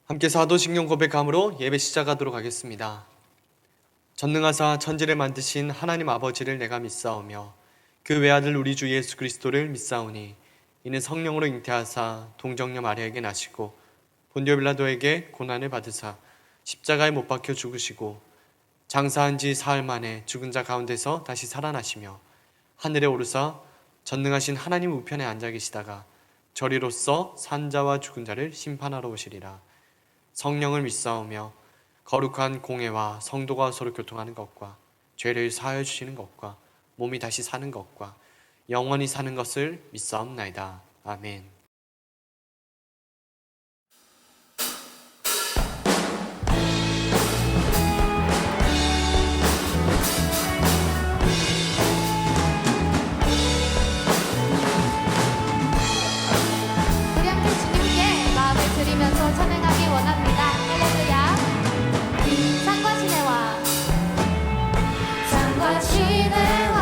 함께 사도신경 고백함으로 예배 시작하도록 하겠습니다. 전능하사 천지를 만드신 하나님 아버지를 내가 믿사오며 그 외아들 우리 주 예수 그리스도를 믿사오니 이는 성령으로 잉태하사 동정녀 마리아에게 나시고 본디오 빌라도에게 고난을 받으사 십자가에 못 박혀 죽으시고 장사한 지 사흘 만에 죽은 자 가운데서 다시 살아나시며 하늘에 오르사 전능하신 하나님 우편에 앉아 계시다가 저리로서 산자와 죽은 자를 심판하러 오시리라. 성령을 믿사오며 거룩한 공회와 성도가 서로 교통하는 것과 죄를 사하여 주시는 것과 몸이 다시 사는 것과 영원히 사는 것을 믿사옵나이다. 아멘. 우리 함께 주님께 마음을 드리면서 찬양하기 원합니다. 할렐루야. 산과 시내와 산과 시내와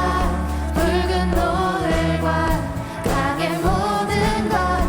붉은 노을과 강의 모든 것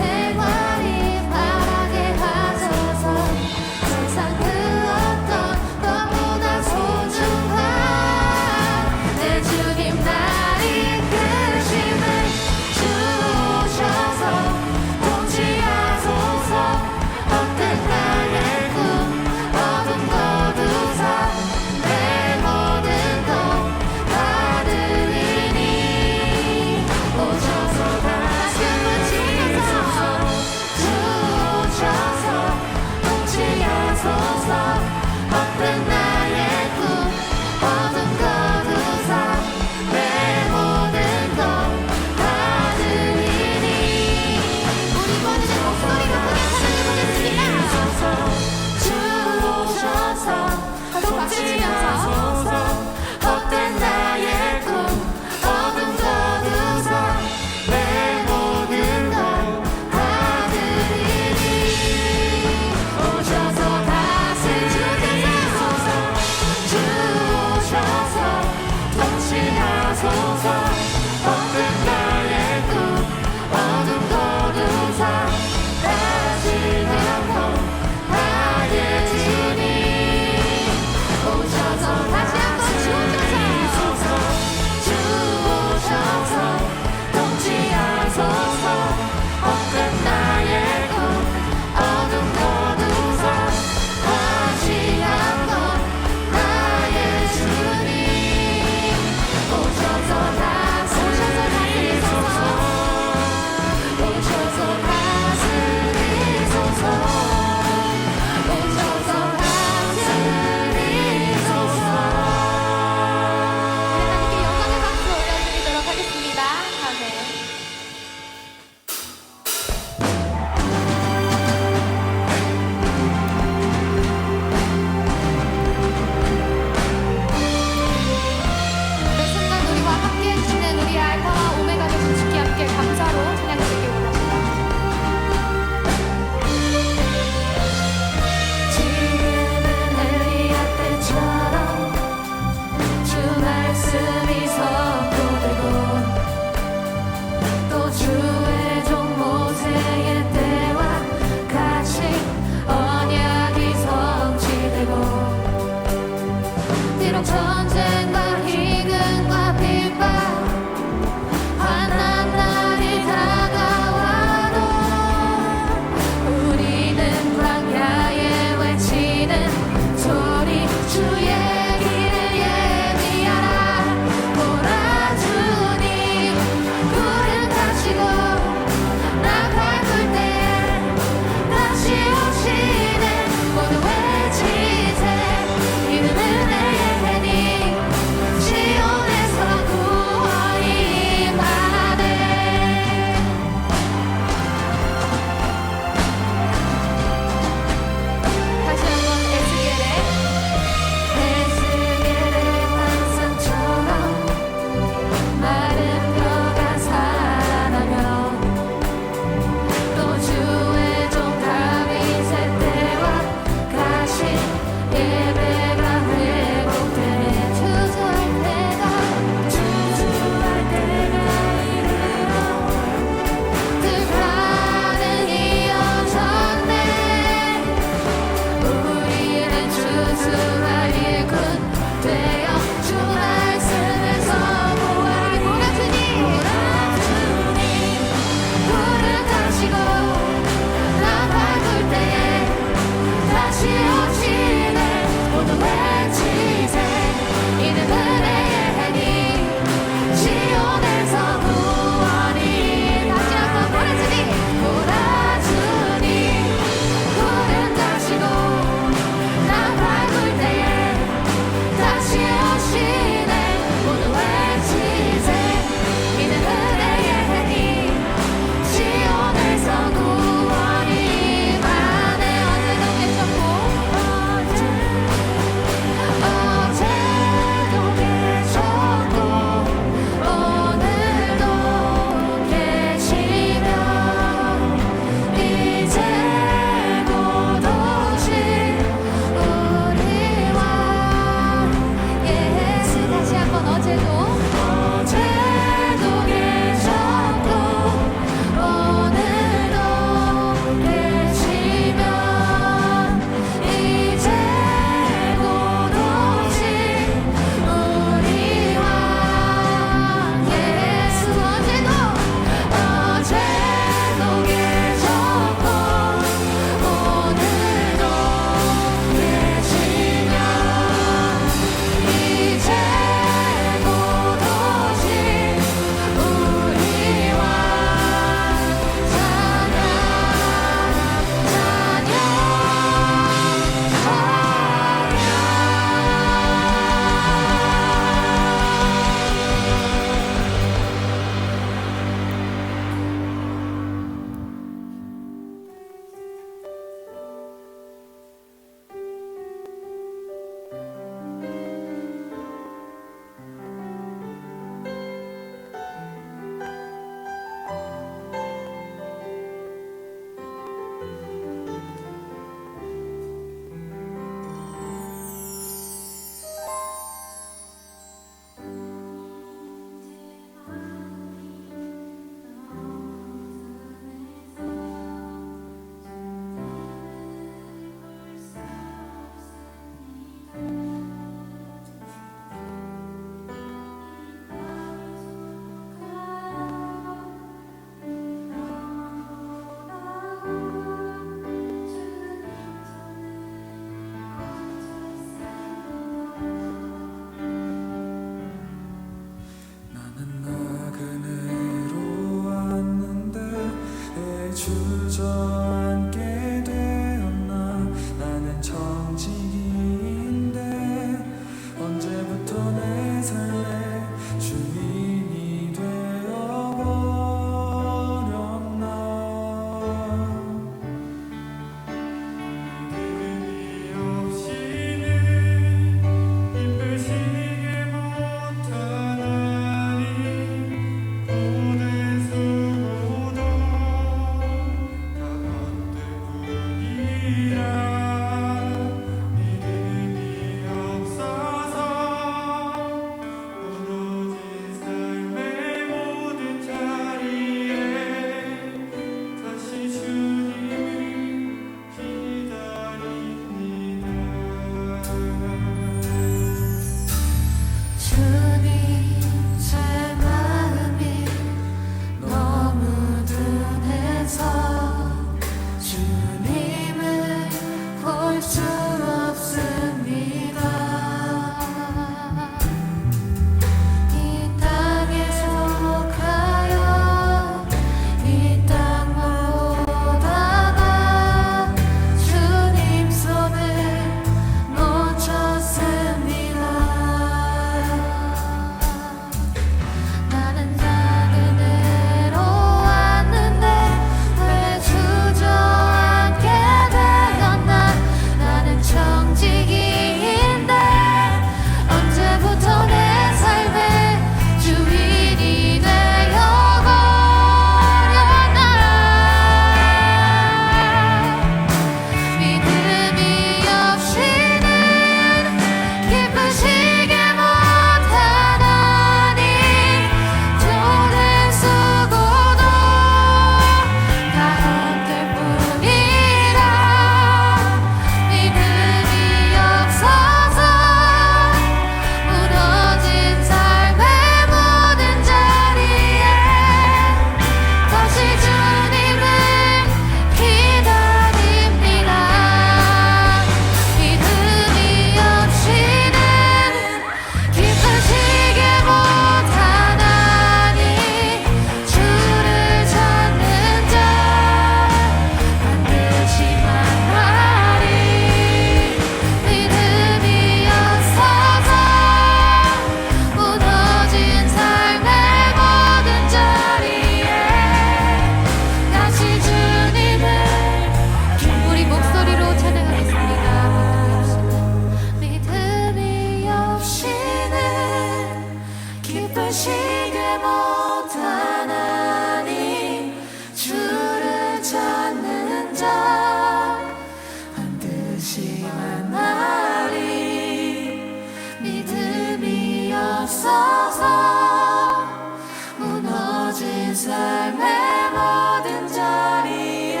삶의 모든 자리에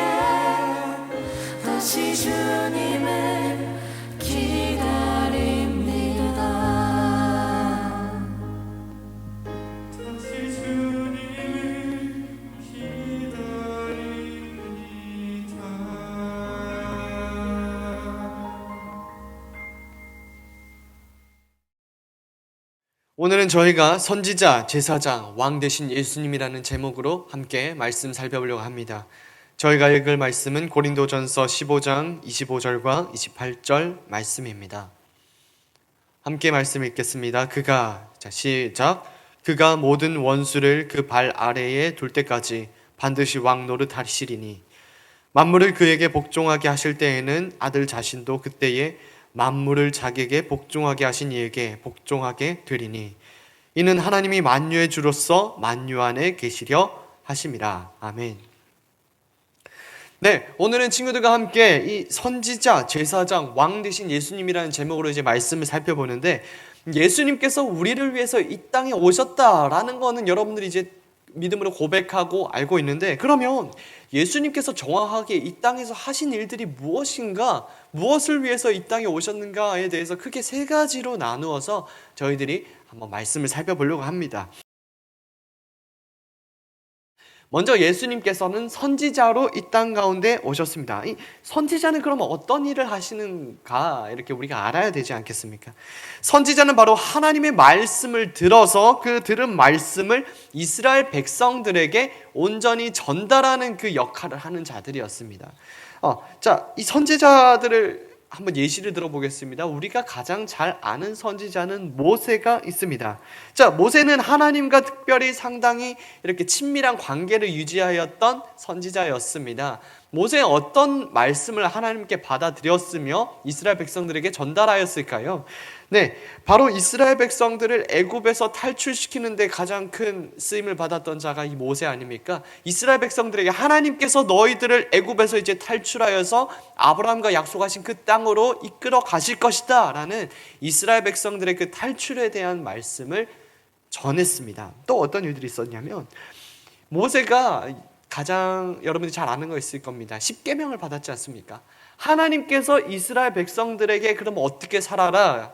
다시 주님을 기다립니다. 다시 주님을 기다립니다. 오늘은 저희가 선지자, 제사장, 왕 되신 예수님이라는 제목으로 함께 말씀 살펴보려고 합니다. 저희가 읽을 말씀은 고린도전서 15장 25절과 28절 말씀입니다. 함께 말씀 읽겠습니다. 시작. 그가 모든 원수를 그 발 아래에 둘 때까지 반드시 왕 노릇하시리니 만물을 그에게 복종하게 하실 때에는 아들 자신도 그때에 만물을 자기에게 복종하게 하신 이에게 복종하게 되리니 이는 하나님이 만유의 주로서 만유 안에 계시려 하심이라. 아멘. 네, 오늘은 친구들과 함께 이 선지자, 제사장, 왕 되신 예수님이라는 제목으로 이제 말씀을 살펴보는데, 예수님께서 우리를 위해서 이 땅에 오셨다라는 거는 여러분들이 이제 믿음으로 고백하고 알고 있는데, 그러면 예수님께서 정확하게 이 땅에서 하신 일들이 무엇인가, 무엇을 위해서 이 땅에 오셨는가에 대해서 크게 세 가지로 나누어서 저희들이 한번 말씀을 살펴보려고 합니다. 먼저 예수님께서는 선지자로 이 땅 가운데 오셨습니다. 이 선지자는 그러면 어떤 일을 하시는가 이렇게 우리가 알아야 되지 않겠습니까? 선지자는 바로 하나님의 말씀을 들어서 그 들은 말씀을 이스라엘 백성들에게 온전히 전달하는 그 역할을 하는 자들이었습니다. 이 선지자들을 한번 예시를 들어보겠습니다. 우리가 가장 잘 아는 선지자는 모세가 있습니다. 모세는 하나님과 특별히 상당히 이렇게 친밀한 관계를 유지하였던 선지자였습니다. 모세는 어떤 말씀을 하나님께 받아들였으며 이스라엘 백성들에게 전달하였을까요? 네, 바로 이스라엘 백성들을 애굽에서 탈출시키는데 가장 큰 쓰임을 받았던 자가 이 모세 아닙니까? 이스라엘 백성들에게 하나님께서 너희들을 애굽에서 이제 탈출하여서 아브라함과 약속하신 그 땅으로 이끌어 가실 것이다 라는 이스라엘 백성들의 그 탈출에 대한 말씀을 전했습니다. 또 어떤 일들이 있었냐면, 모세가 가장 여러분들이 잘 아는 거 있을 겁니다. 십계명을 받았지 않습니까? 하나님께서 이스라엘 백성들에게 그럼 어떻게 살아라,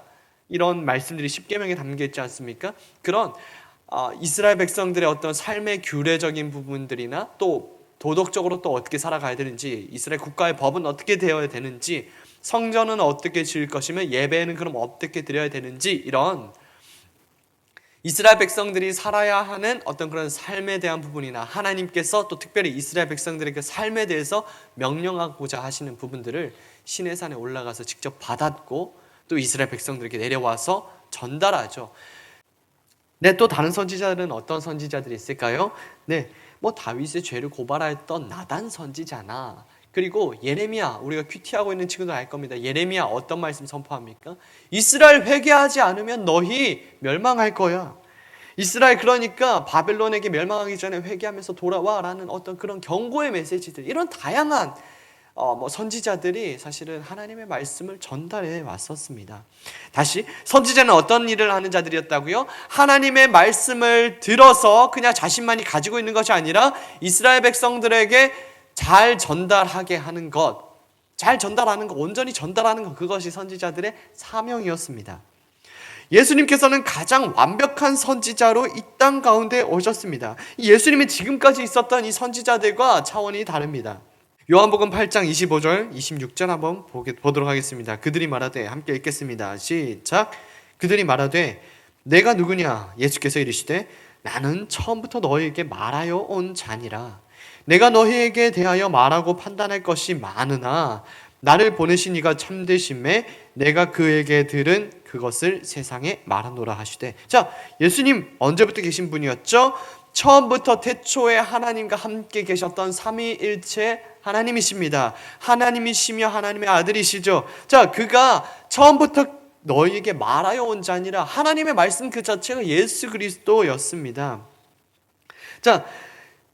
이런 말씀들이 십계명에 담겨 있지 않습니까? 그런 이스라엘 백성들의 어떤 삶의 규례적인 부분들이나 또 도덕적으로 또 어떻게 살아가야 되는지, 이스라엘 국가의 법은 어떻게 되어야 되는지, 성전은 어떻게 지을 것이며 예배는 그럼 어떻게 드려야 되는지, 이런 이스라엘 백성들이 살아야 하는 어떤 그런 삶에 대한 부분이나 하나님께서 또 특별히 이스라엘 백성들의 그 삶에 대해서 명령하고자 하시는 부분들을 시내산에 올라가서 직접 받았고 또 이스라엘 백성들에게 내려와서 전달하죠. 네, 또 다른 선지자들은 어떤 선지자들이 있을까요? 네, 다윗의 죄를 고발하였던 나단 선지자나, 그리고 예레미야, 우리가 큐티하고 있는 친구들 알 겁니다. 예레미야 어떤 말씀 선포합니까? 이스라엘 회개하지 않으면 너희 멸망할 거야. 이스라엘 그러니까 바벨론에게 멸망하기 전에 회개하면서 돌아와 라는 어떤 그런 경고의 메시지들, 이런 다양한 선지자들이 사실은 하나님의 말씀을 전달해 왔었습니다. 다시, 선지자는 어떤 일을 하는 자들이었다고요? 하나님의 말씀을 들어서 그냥 자신만이 가지고 있는 것이 아니라 이스라엘 백성들에게 잘 전달하게 하는 것, 온전히 전달하는 것, 그것이 선지자들의 사명이었습니다. 예수님께서는 가장 완벽한 선지자로 이 땅 가운데 오셨습니다. 예수님이 지금까지 있었던 이 선지자들과 차원이 다릅니다. 요한복음 8장 25절 26절 한번 보도록 하겠습니다. 그들이 말하되, 함께 읽겠습니다. 시작. 그들이 말하되 내가 누구냐? 예수께서 이르시되 나는 처음부터 너희에게 말하여 온 자니라. 내가 너희에게 대하여 말하고 판단할 것이 많으나 나를 보내신 이가 참되심에 내가 그에게 들은 그것을 세상에 말하노라 하시되. 예수님 언제부터 계신 분이었죠? 처음부터 태초에 하나님과 함께 계셨던 삼위일체 하나님이십니다. 하나님이시며 하나님의 아들이시죠. 그가 처음부터 너희에게 말하여 온 자니라, 하나님의 말씀 그 자체가 예수 그리스도였습니다.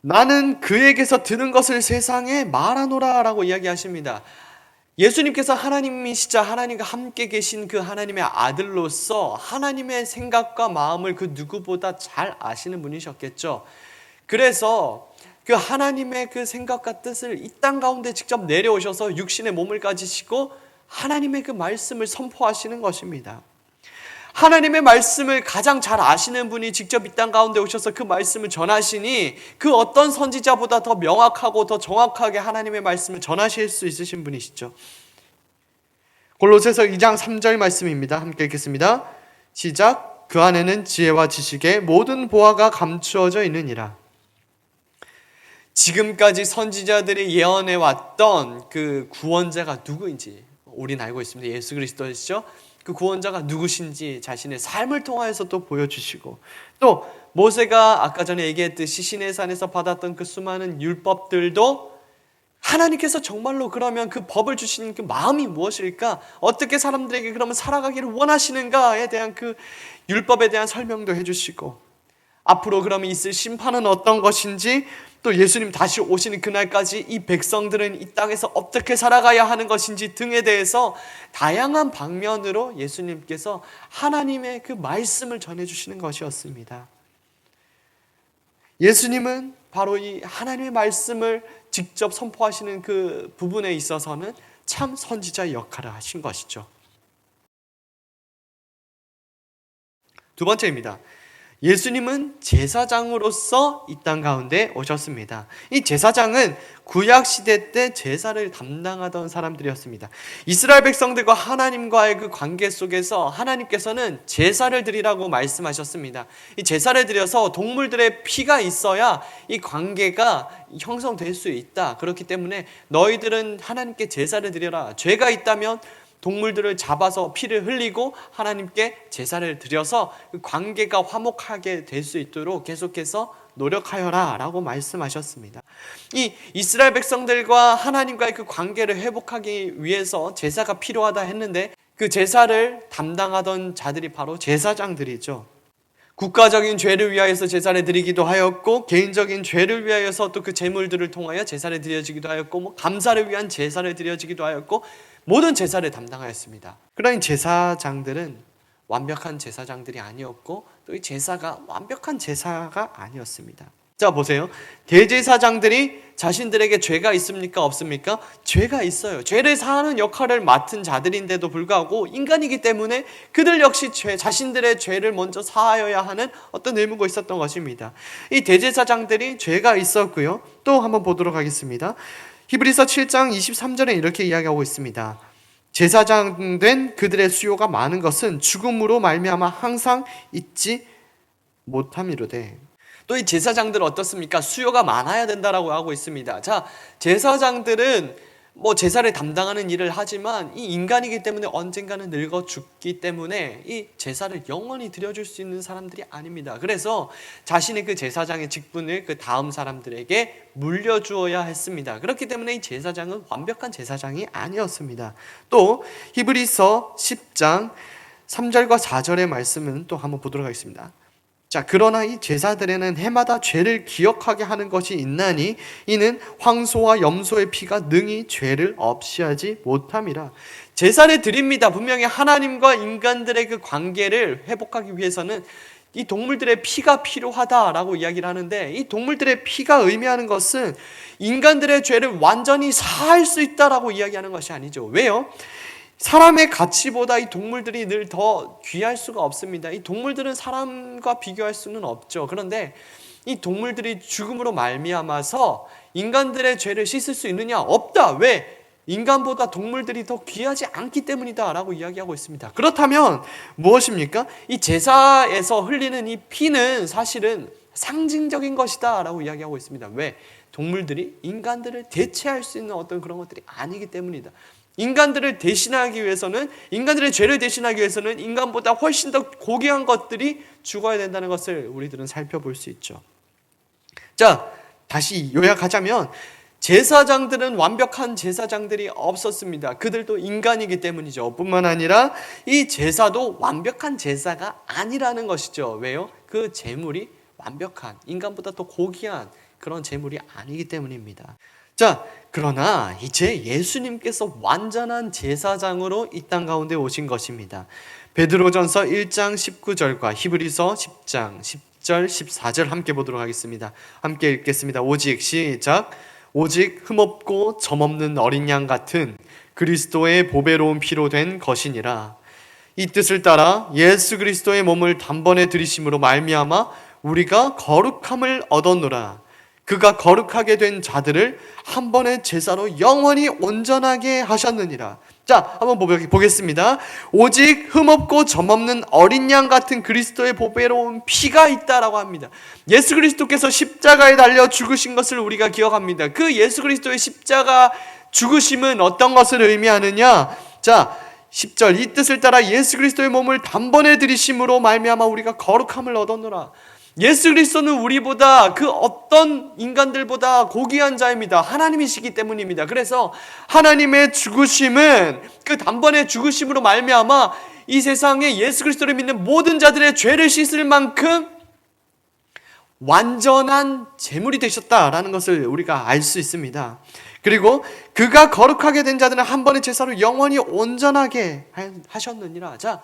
나는 그에게서 들은 것을 세상에 말하노라 라고 이야기하십니다. 예수님께서 하나님이시자 하나님과 함께 계신 그 하나님의 아들로서 하나님의 생각과 마음을 그 누구보다 잘 아시는 분이셨겠죠. 그래서 그 하나님의 그 생각과 뜻을 이 땅 가운데 직접 내려오셔서 육신의 몸을 가지시고 하나님의 그 말씀을 선포하시는 것입니다. 하나님의 말씀을 가장 잘 아시는 분이 직접 이 땅 가운데 오셔서 그 말씀을 전하시니 그 어떤 선지자보다 더 명확하고 더 정확하게 하나님의 말씀을 전하실 수 있으신 분이시죠. 골로새서 2장 3절 말씀입니다. 함께 읽겠습니다. 시작. 그 안에는 지혜와 지식의 모든 보화가 감추어져 있느니라. 지금까지 선지자들이 예언해 왔던 그 구원자가 누구인지 우리는 알고 있습니다. 예수 그리스도시죠. 그 구원자가 누구신지 자신의 삶을 통하여서 또 보여주시고, 또 모세가 아까 전에 얘기했듯이 시내산에서 받았던 그 수많은 율법들도 하나님께서 정말로 그러면 그 법을 주시는 그 마음이 무엇일까? 어떻게 사람들에게 그러면 살아가기를 원하시는가에 대한 그 율법에 대한 설명도 해주시고, 앞으로 그러면 있을 심판은 어떤 것인지, 또 예수님 다시 오시는 그날까지 이 백성들은 이 땅에서 어떻게 살아가야 하는 것인지 등에 대해서 다양한 방면으로 예수님께서 하나님의 그 말씀을 전해주시는 것이었습니다. 예수님은 바로 이 하나님의 말씀을 직접 선포하시는 그 부분에 있어서는 참 선지자의 역할을 하신 것이죠. 두 번째입니다. 예수님은 제사장으로서 이 땅 가운데 오셨습니다. 이 제사장은 구약시대 때 제사를 담당하던 사람들이었습니다. 이스라엘 백성들과 하나님과의 그 관계 속에서 하나님께서는 제사를 드리라고 말씀하셨습니다. 이 제사를 드려서 동물들의 피가 있어야 이 관계가 형성될 수 있다. 그렇기 때문에 너희들은 하나님께 제사를 드려라. 죄가 있다면 동물들을 잡아서 피를 흘리고 하나님께 제사를 드려서 그 관계가 화목하게 될 수 있도록 계속해서 노력하여라 라고 말씀하셨습니다. 이 이스라엘 백성들과 하나님과의 그 관계를 회복하기 위해서 제사가 필요하다 했는데 그 제사를 담당하던 자들이 바로 제사장들이죠. 국가적인 죄를 위하여서 제사를 드리기도 하였고, 개인적인 죄를 위하여서 또 그 제물들을 통하여 제사를 드려지기도 하였고, 감사를 위한 제사를 드려지기도 하였고, 모든 제사를 담당하였습니다. 그러니 제사장들은 완벽한 제사장들이 아니었고, 또 이 제사가 완벽한 제사가 아니었습니다. 자, 보세요. 대제사장들이 자신들에게 죄가 있습니까? 없습니까? 죄가 있어요. 죄를 사하는 역할을 맡은 자들인데도 불구하고 인간이기 때문에 그들 역시 자신들의 죄를 먼저 사하여야 하는 어떤 의무가 있었던 것입니다. 이 대제사장들이 죄가 있었고요. 또 한번 보도록 하겠습니다. 히브리서 7장 23절에 이렇게 이야기하고 있습니다. 제사장 된 그들의 수요가 많은 것은 죽음으로 말미암아 항상 잊지 못함이로되. 또 이 제사장들은 어떻습니까? 수요가 많아야 된다라고 하고 있습니다. 자, 제사장들은 제사를 담당하는 일을 하지만 이 인간이기 때문에 언젠가는 늙어 죽기 때문에 이 제사를 영원히 드려줄 수 있는 사람들이 아닙니다. 그래서 자신의 그 제사장의 직분을 그 다음 사람들에게 물려주어야 했습니다. 그렇기 때문에 이 제사장은 완벽한 제사장이 아니었습니다. 또 히브리서 10장 3절과 4절의 말씀은 또 한번 보도록 하겠습니다. 자, 그러나 이 제사들에는 해마다 죄를 기억하게 하는 것이 있나니 이는 황소와 염소의 피가 능히 죄를 없이하지 못함이라. 제사를 드립니다. 분명히 하나님과 인간들의 그 관계를 회복하기 위해서는 이 동물들의 피가 필요하다라고 이야기를 하는데, 이 동물들의 피가 의미하는 것은 인간들의 죄를 완전히 사할 수 있다라고 이야기하는 것이 아니죠. 왜요? 사람의 가치보다 이 동물들이 늘 더 귀할 수가 없습니다. 이 동물들은 사람과 비교할 수는 없죠. 그런데 이 동물들이 죽음으로 말미암아서 인간들의 죄를 씻을 수 있느냐? 없다. 왜? 인간보다 동물들이 더 귀하지 않기 때문이다 라고 이야기하고 있습니다. 그렇다면 무엇입니까? 이 제사에서 흘리는 이 피는 사실은 상징적인 것이다 라고 이야기하고 있습니다. 왜? 동물들이 인간들을 대체할 수 있는 어떤 그런 것들이 아니기 때문이다. 인간들을 대신하기 위해서는, 인간들의 죄를 대신하기 위해서는 인간보다 훨씬 더 고귀한 것들이 죽어야 된다는 것을 우리들은 살펴볼 수 있죠. 자, 다시 요약하자면 제사장들은 완벽한 제사장들이 없었습니다. 그들도 인간이기 때문이죠. 뿐만 아니라 이 제사도 완벽한 제사가 아니라는 것이죠. 왜요? 그 제물이 완벽한, 인간보다 더 고귀한 그런 제물이 아니기 때문입니다. 자, 그러나 이제 예수님께서 완전한 제사장으로 이 땅 가운데 오신 것입니다. 베드로전서 1장 19절과 히브리서 10장 10절, 14절 함께 보도록 하겠습니다. 함께 읽겠습니다. 오직 시작. 오직 흠없고 점없는 어린 양 같은 그리스도의 보배로운 피로 된 것이니라. 이 뜻을 따라 예수 그리스도의 몸을 단번에 들이심으로 말미암아 우리가 거룩함을 얻었노라. 그가 거룩하게 된 자들을 한 번의 제사로 영원히 온전하게 하셨느니라. 자, 한번 보겠습니다. 오직 흠없고 점없는 어린 양 같은 그리스도의 보배로운 피가 있다라고 합니다. 예수 그리스도께서 십자가에 달려 죽으신 것을 우리가 기억합니다. 그 예수 그리스도의 십자가 죽으심은 어떤 것을 의미하느냐? 자, 10절 이 뜻을 따라 예수 그리스도의 몸을 단번에 들이심으로 말미암아 우리가 거룩함을 얻었노라. 예수 그리스도는 우리보다 그 어떤 인간들보다 고귀한 자입니다. 하나님이시기 때문입니다. 그래서 하나님의 죽으심은 그 단번에 죽으심으로 말미암아 이 세상에 예수 그리스도를 믿는 모든 자들의 죄를 씻을 만큼 완전한 제물이 되셨다라는 것을 우리가 알 수 있습니다. 그리고 그가 거룩하게 된 자들은 한 번의 제사로 영원히 온전하게 하셨느니라. 자,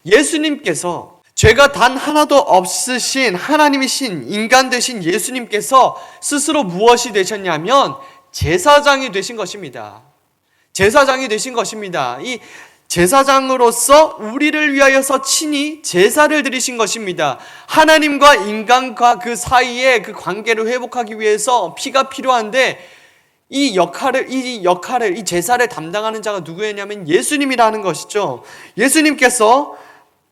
예수님께서 죄가 단 하나도 없으신 하나님이신 인간 되신 예수님께서 스스로 무엇이 되셨냐면 제사장이 되신 것입니다. 제사장이 되신 것입니다. 이 제사장으로서 우리를 위하여서 친히 제사를 드리신 것입니다. 하나님과 인간과 그 사이에 그 관계를 회복하기 위해서 피가 필요한데 이 제사를 담당하는 자가 누구였냐면 예수님이라는 것이죠. 예수님께서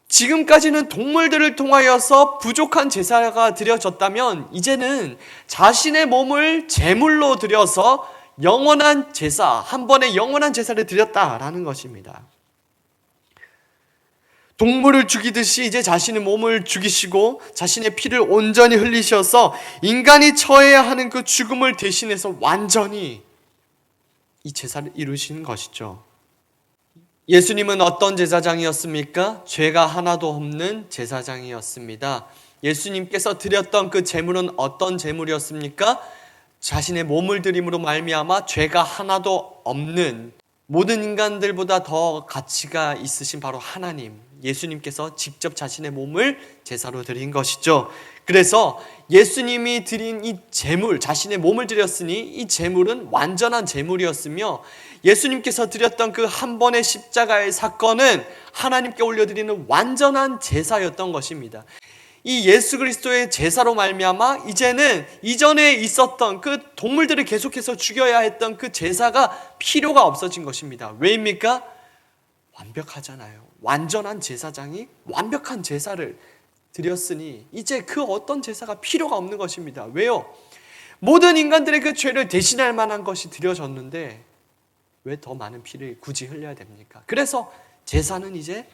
지금까지는 동물들을 통하여서 부족한 제사가 드려졌다면 이제는 자신의 몸을 제물로 드려서 영원한 제사, 한 번의 영원한 제사를 드렸다라는 것입니다. 동물을 죽이듯이 이제 자신의 몸을 죽이시고 자신의 피를 온전히 흘리셔서 인간이 처해야 하는 그 죽음을 대신해서 완전히 이 제사를 이루신 것이죠. 예수님은 어떤 제사장이었습니까? 죄가 하나도 없는 제사장이었습니다. 예수님께서 드렸던 그 제물은 어떤 제물이었습니까? 자신의 몸을 드림으로 말미암아 죄가 하나도 없는 모든 인간들보다 더 가치가 있으신 바로 하나님, 예수님께서 직접 자신의 몸을 제사로 드린 것이죠. 그래서 예수님이 드린 이 제물, 자신의 몸을 드렸으니 이 제물은 완전한 제물이었으며 예수님께서 드렸던 그 한 번의 십자가의 사건은 하나님께 올려드리는 완전한 제사였던 것입니다. 이 예수 그리스도의 제사로 말미암아 이제는 이전에 있었던 그 동물들을 계속해서 죽여야 했던 그 제사가 필요가 없어진 것입니다. 왜입니까? 완벽하잖아요. 완전한 제사장이 완벽한 제사를 드렸으니 이제 그 어떤 제사가 필요가 없는 것입니다. 왜요? 모든 인간들의 그 죄를 대신할 만한 것이 드려졌는데 왜 더 많은 피를 굳이 흘려야 됩니까? 그래서 제사는 이제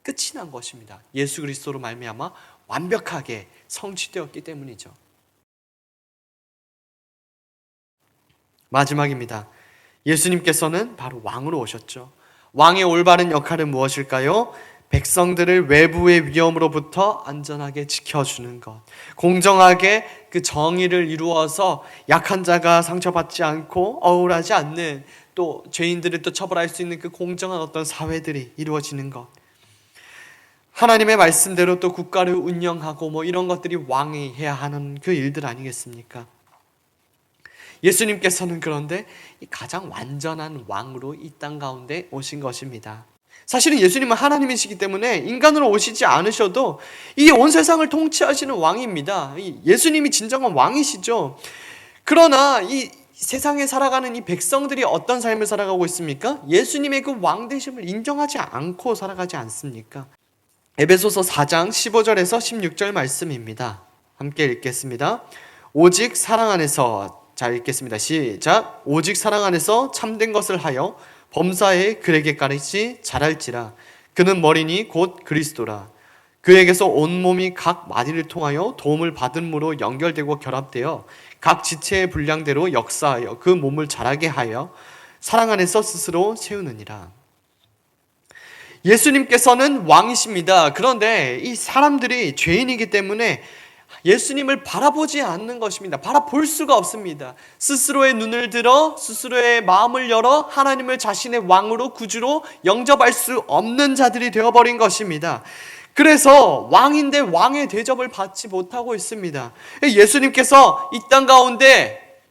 끝이 난 것입니다. 예수 그리스도로 말미암아 완벽하게 성취되었기 때문이죠. 마지막입니다. 예수님께서는 바로 왕으로 오셨죠. 왕의 올바른 역할은 무엇일까요? 백성들을 외부의 위험으로부터 안전하게 지켜주는 것, 공정하게 그 정의를 이루어서 약한 자가 상처받지 않고 억울하지 않는, 또 죄인들을 또 처벌할 수 있는 그 공정한 어떤 사회들이 이루어지는 것, 하나님의 말씀대로 또 국가를 운영하고 이런 것들이 왕이 해야 하는 그 일들 아니겠습니까? 예수님께서는 그런데 가장 완전한 왕으로 이 땅 가운데 오신 것입니다. 사실은 예수님은 하나님이시기 때문에 인간으로 오시지 않으셔도 이 온 세상을 통치하시는 왕입니다. 예수님이 진정한 왕이시죠. 그러나 이 세상에 살아가는 이 백성들이 어떤 삶을 살아가고 있습니까? 예수님의 그 왕되심을 인정하지 않고 살아가지 않습니까? 에베소서 4장 15절에서 16절 말씀입니다. 함께 읽겠습니다. 오직 사랑 안에서, 자 읽겠습니다. 시작. 오직 사랑 안에서 참된 것을 하여 범사에 그에게 까리지 잘할지라. 그는 머리니 곧 그리스도라. 그에게서 온몸이 각 마디를 통하여 도움을 받음으로 연결되고 결합되어 각 지체의 분량대로 역사하여 그 몸을 자라게 하여 사랑 안에서 스스로 세우느니라. 예수님께서는 왕이십니다. 그런데 이 사람들이 죄인이기 때문에 예수님을 바라보지 않는 것입니다. 바라볼 수가 없습니다. 스스로의 눈을 들어 스스로의 마음을 열어 하나님을 자신의 왕으로 구주로 영접할 수 없는 자들이 되어버린 것입니다. 그래서 왕인데 왕의 대접을 받지 못하고 있습니다. 예수님께서 이 땅 가운데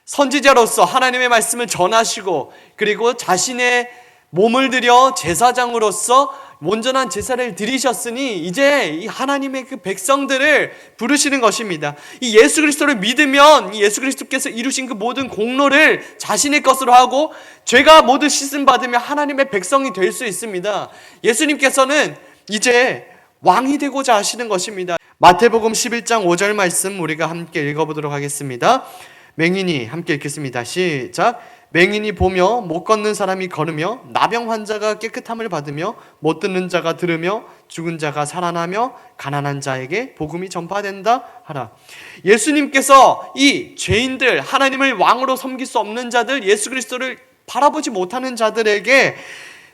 선지자로서 하나님의 말씀을 전하시고 그리고 자신의 몸을 들여 제사장으로서 온전한 제사를 드리셨으니 이제 이 하나님의 그 백성들을 부르시는 것입니다. 이 예수 그리스도를 믿으면 이 예수 그리스도께서 이루신 그 모든 공로를 자신의 것으로 하고 죄가 모두 씻음 받으며 하나님의 백성이 될 수 있습니다. 예수님께서는 이제 왕이 되고자 하시는 것입니다. 마태복음 11장 5절 말씀 우리가 함께 읽어보도록 하겠습니다. 맹인이 함께 읽겠습니다. 시작. 맹인이 보며 못 걷는 사람이 걸으며 나병 환자가 깨끗함을 받으며 못 듣는 자가 들으며 죽은 자가 살아나며 가난한 자에게 복음이 전파된다 하라. 예수님께서 이 죄인들, 하나님을 왕으로 섬길 수 없는 자들, 예수 그리스도를 바라보지 못하는 자들에게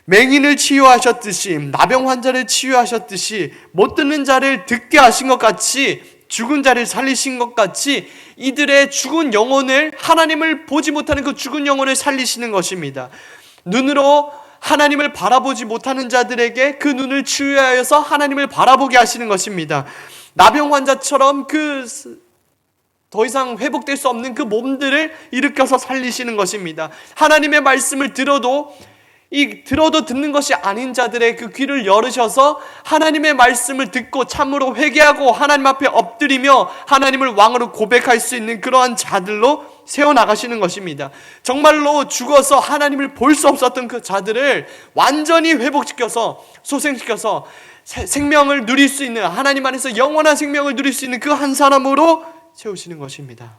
맹인을 치유하셨듯이, 나병 환자를 치유하셨듯이, 못 듣는 자를 듣게 하신 것 같이, 죽은 자를 살리신 것 같이 이들의 죽은 영혼을, 하나님을 보지 못하는 그 죽은 영혼을 살리시는 것입니다. 눈으로 하나님을 바라보지 못하는 자들에게 그 눈을 치유하여서 하나님을 바라보게 하시는 것입니다. 나병 환자처럼 더 이상 회복될 수 없는 그 몸들을 일으켜서 살리시는 것입니다. 하나님의 말씀을 들어도 듣는 것이 아닌 자들의 그 귀를 열으셔서 하나님의 말씀을 듣고 참으로 회개하고 하나님 앞에 엎드리며 하나님을 왕으로 고백할 수 있는 그러한 자들로 세워나가시는 것입니다. 정말로 죽어서 하나님을 볼 수 없었던 그 자들을 완전히 회복시켜서 소생시켜서 생명을 누릴 수 있는, 하나님 안에서 영원한 생명을 누릴 수 있는 그 한 사람으로 세우시는 것입니다.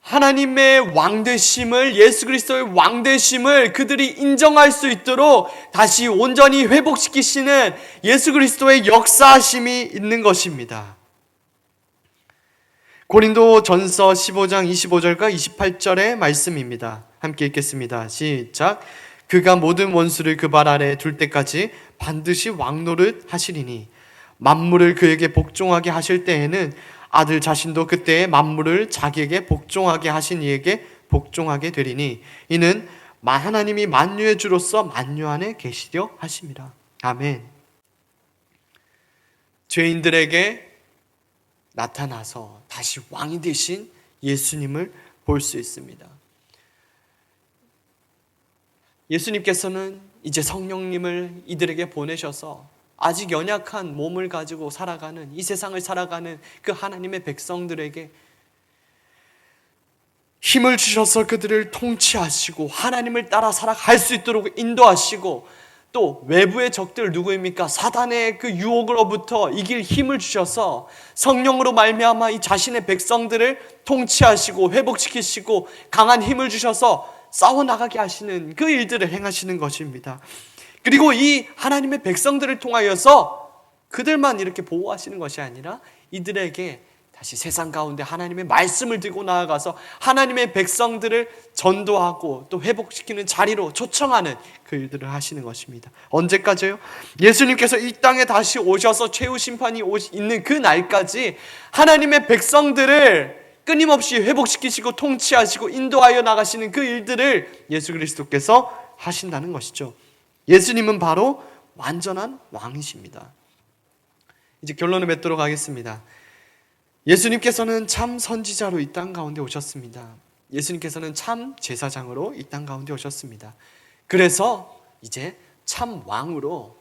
하나님의 왕되심을, 예수 그리스도의 왕되심을 그들이 인정할 수 있도록 다시 온전히 회복시키시는 예수 그리스도의 역사하심이 있는 것입니다. 고린도 전서 15장 25절과 28절의 말씀입니다. 함께 읽겠습니다. 시작. 그가 모든 원수를 그 발 아래 둘 때까지 반드시 왕노릇 하시리니 만물을 그에게 복종하게 하실 때에는 아들 자신도 그때의 만물을 자기에게 복종하게 하신 이에게 복종하게 되리니 이는 하나님이 만유의 주로서 만유 안에 계시려 하심이라. 아멘. 죄인들에게 나타나서 다시 왕이 되신 예수님을 볼 수 있습니다. 예수님께서는 이제 성령님을 이들에게 보내셔서 아직 연약한 몸을 가지고 살아가는, 이 세상을 살아가는 그 하나님의 백성들에게 힘을 주셔서 그들을 통치하시고 하나님을 따라 살아갈 수 있도록 인도하시고, 또 외부의 적들 누구입니까? 사단의 그 유혹으로부터 이길 힘을 주셔서 성령으로 말미암아 이 자신의 백성들을 통치하시고 회복시키시고 강한 힘을 주셔서 싸워나가게 하시는 그 일들을 행하시는 것입니다. 그리고 이 하나님의 백성들을 통하여서 그들만 이렇게 보호하시는 것이 아니라 이들에게 다시 세상 가운데 하나님의 말씀을 들고 나아가서 하나님의 백성들을 전도하고 또 회복시키는 자리로 초청하는 그 일들을 하시는 것입니다. 언제까지요? 예수님께서 이 땅에 다시 오셔서 최후 심판이 있는 그 날까지 하나님의 백성들을 끊임없이 회복시키시고 통치하시고 인도하여 나가시는 그 일들을 예수 그리스도께서 하신다는 것이죠. 예수님은 바로 완전한 왕이십니다. 이제 결론을 맺도록 하겠습니다. 예수님께서는 참 선지자로 이 땅 가운데 오셨습니다. 예수님께서는 참 제사장으로 이 땅 가운데 오셨습니다. 그래서 이제 참 왕으로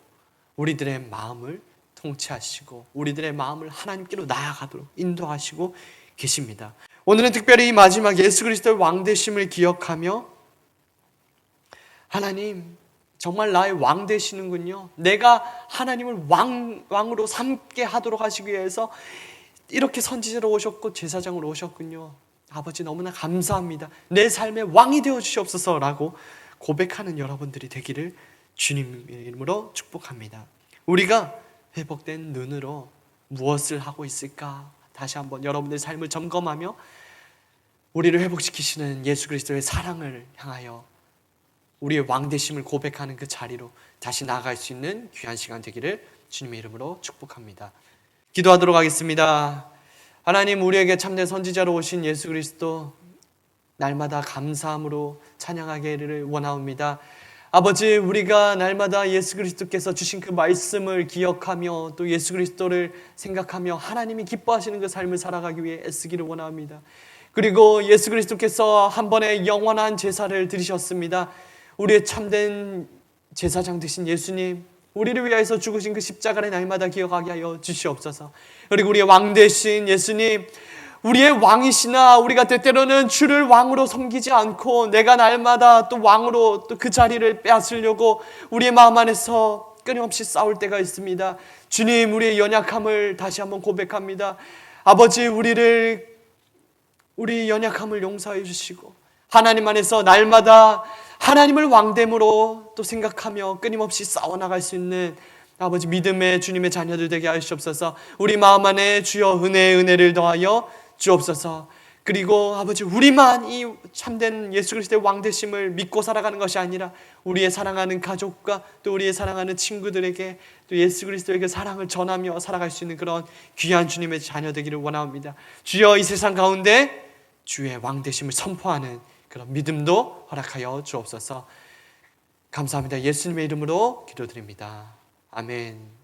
우리들의 마음을 통치하시고 우리들의 마음을 하나님께로 나아가도록 인도하시고 계십니다. 오늘은 특별히 이 마지막 예수 그리스도의 왕되심을 기억하며 하나님 정말 나의 왕 되시는군요. 내가 하나님을 왕으로 삼게 하도록 하시기 위해서 이렇게 선지자로 오셨고 제사장으로 오셨군요. 아버지 너무나 감사합니다. 내 삶의 왕이 되어주시옵소서라고 고백하는 여러분들이 되기를 주님의 이름으로 축복합니다. 우리가 회복된 눈으로 무엇을 하고 있을까? 다시 한번 여러분들의 삶을 점검하며 우리를 회복시키시는 예수 그리스도의 사랑을 향하여 우리의 왕되심을 고백하는 그 자리로 다시 나아갈 수 있는 귀한 시간 되기를 주님의 이름으로 축복합니다. 기도하도록 하겠습니다. 하나님, 우리에게 참된 선지자로 오신 예수 그리스도 날마다 감사함으로 찬양하기를 원하옵니다. 아버지, 우리가 날마다 예수 그리스도께서 주신 그 말씀을 기억하며 또 예수 그리스도를 생각하며 하나님이 기뻐하시는 그 삶을 살아가기 위해 애쓰기를 원합니다. 그리고 예수 그리스도께서 한 번의 영원한 제사를 드리셨습니다. 우리의 참된 제사장 되신 예수님, 우리를 위하여서 죽으신 그 십자가를 날마다 기억하게 하여 주시옵소서. 그리고 우리의 왕 되신 예수님, 우리의 왕이시나 우리가 때때로는 주를 왕으로 섬기지 않고 내가 날마다 또 왕으로 또 그 자리를 빼앗으려고 우리의 마음 안에서 끊임없이 싸울 때가 있습니다. 주님, 우리의 연약함을 다시 한번 고백합니다. 아버지, 우리 연약함을 용서해 주시고 하나님 안에서 날마다 하나님을 왕됨으로 또 생각하며 끊임없이 싸워나갈 수 있는 아버지 믿음의 주님의 자녀들 되게 하시옵소서. 우리 마음 안에 주여 은혜를 더하여 주옵소서. 그리고 아버지, 우리만 이 참된 예수 그리스도의 왕되심을 믿고 살아가는 것이 아니라 우리의 사랑하는 가족과 또 우리의 사랑하는 친구들에게 또 예수 그리스도의 그 사랑을 전하며 살아갈 수 있는 그런 귀한 주님의 자녀 되기를 원합니다. 주여, 이 세상 가운데 주의 왕되심을 선포하는 그런 믿음도 허락하여 주옵소서. 감사합니다. 예수님의 이름으로 기도드립니다. 아멘.